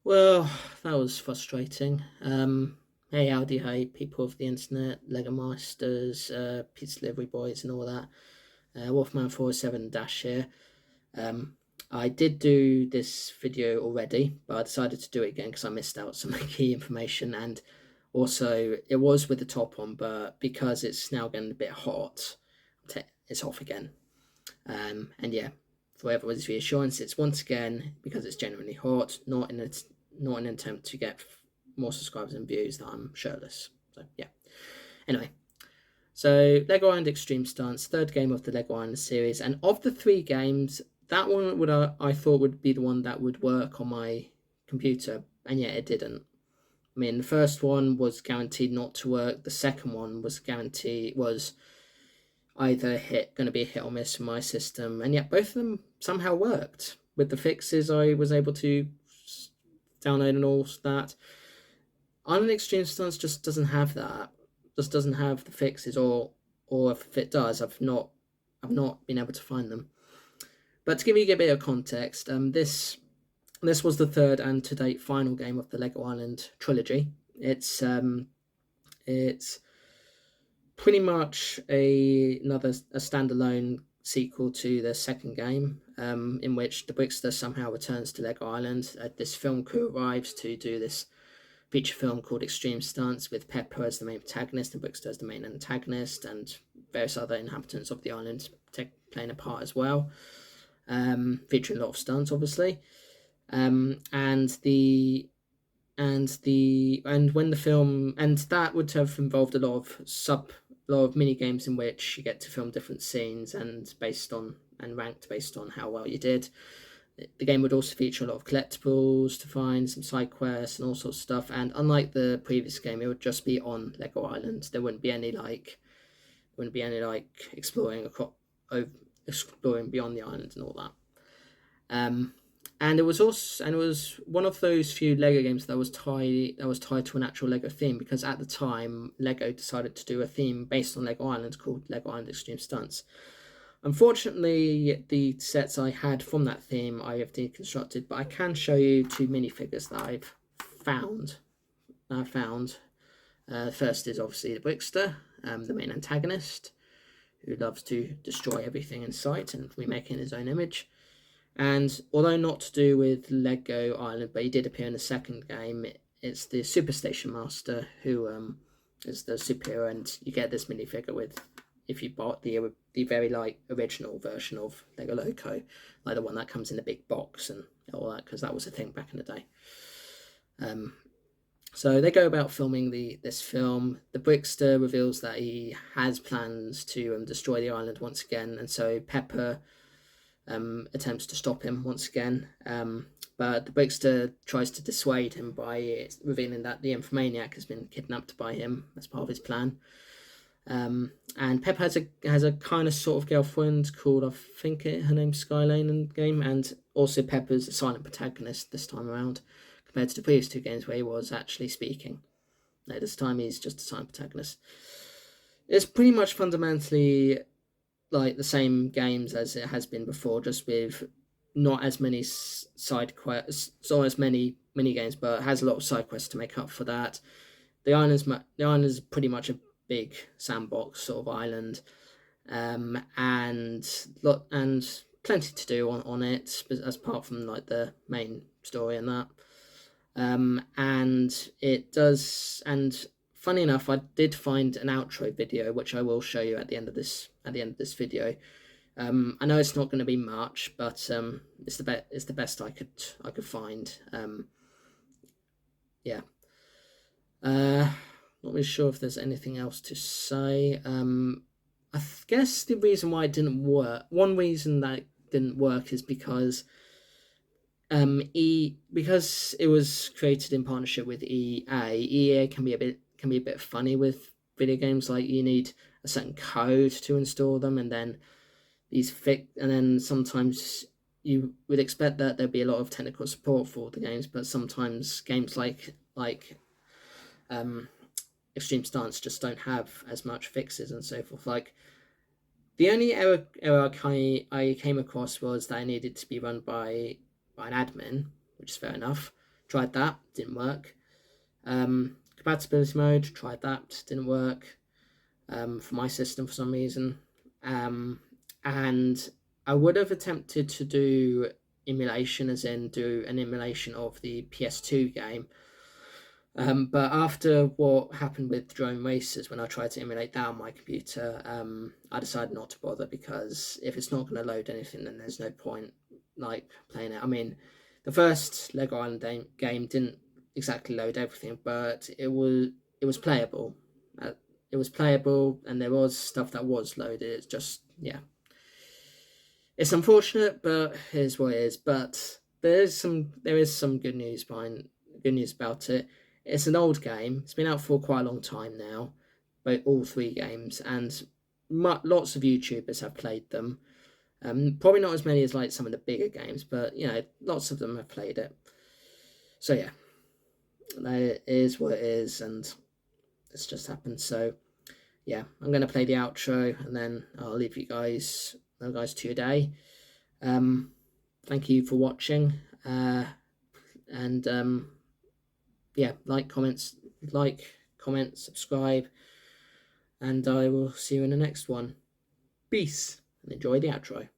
Well, that was frustrating. Hey, howdy, hey, people of the internet, Lego Masters, Pizza Delivery Boys, and all that. Wolfman 47 Dash here. Um, I did do this video already, but I decided to do it again because I missed out some key information, and also it was with the top on, but because it's now getting a bit hot, it's off again. And yeah, for everyone's reassurance, it's once again because it's genuinely hot, not an attempt to get more subscribers and views that I'm shirtless. So yeah. Anyway, so Lego Island Extreme Stunts, third game of the Lego Island series, and of the three games, that one would I thought would be the one that would work on my computer, and yet it didn't. I mean, the first one was guaranteed not to work. The second one was either going to be a hit or miss for my system, and yet both of them somehow worked with the fixes I was able to download and all that. Island Extreme Stunts just doesn't have that. Just doesn't have the fixes, or if it does, I've not been able to find them. But to give you a bit of context, this was the third and to date final game of the Lego Island trilogy. It's pretty much a standalone sequel to the second game, in which the Brickster somehow returns to Lego Island. This film crew arrives to do this feature film called Extreme Stunts with Pepper as the main protagonist and Brickster as the main antagonist, and various other inhabitants of the island playing a part as well, featuring a lot of stunts, obviously. And when the film, and that would have involved a lot of mini games in which you get to film different scenes and ranked based on how well you did. The game would also feature a lot of collectibles to find, some side quests and all sorts of stuff. And unlike the previous game, it would just be on Lego Island. There wouldn't be any exploring beyond the island and all that. And it was one of those few Lego games that was tied to an actual Lego theme, because at the time Lego decided to do a theme based on Lego Island called Lego Island Extreme Stunts. Unfortunately, the sets I had from that theme I have deconstructed, but I can show you two minifigures that I've found. First is obviously the Brickster, the main antagonist, who loves to destroy everything in sight and remake in his own image. And although not to do with Lego Island, but he did appear in the second game, it's the Super Station Master who is the superhero, and you get this minifigure with, if you bought the very original version of Lego Loco, like the one that comes in the big box and all that, because that was a thing back in the day. So they go about filming this film. The Brickster reveals that he has plans to destroy the island once again, and so Pepper attempts to stop him once again. But the Brickster tries to dissuade him by revealing that the Infomaniac has been kidnapped by him as part of his plan. And Pepper has a kind of sort of girlfriend called, I think her name's Skylane in the game, and also Pepper's a silent protagonist this time around, compared to the previous two games where he was actually speaking. No, this time he's just a silent protagonist. It's pretty much fundamentally like the same games as it has been before, just with not as many side quests, so as many mini games, but it has a lot of side quests to make up for that. The island is pretty much a big sandbox sort of island, and plenty to do on it, as apart from like the main story and that. And it does, and funny enough, I did find an outro video which I will show you at the end of this video. I know it's not going to be much, but it's the best I could find. Yeah. Not really sure if there's anything else to say. I guess the reason why it didn't work, one reason that it didn't work, is because because it was created in partnership with EA. EA can be a bit funny with video games. Like, you need a certain code to install them, and then sometimes you would expect that there'd be a lot of technical support for the games, but sometimes games like Extreme Stance just don't have as much fixes and so forth. Like, the only error I came across was that I needed to be run by an admin, which is fair enough. tried that, didn't work. Compatibility mode, tried that, didn't work for my system for some reason. And I would have attempted to do emulation, as in do an emulation of the PS2 game. But after what happened with Drone Racers, when I tried to emulate that on my computer, I decided not to bother, because if it's not going to load anything, then there's no point like playing it. I mean, the first Lego Island game didn't exactly load everything, but it was playable. It was playable, and there was stuff that was loaded. It's just, yeah, it's unfortunate, but here's what it is. But there is some good news about it. It's an old game. It's been out for quite a long time now, but all three games, and lots of YouTubers have played them. Probably not as many as like some of the bigger games, but lots of them have played it. So yeah, that is what it is, and it's just happened. So yeah, I'm gonna play the outro, and then I'll leave you guys to your day. Thank you for watching, and yeah, comment, subscribe, and I will see you in the next one. Peace, and enjoy the outro.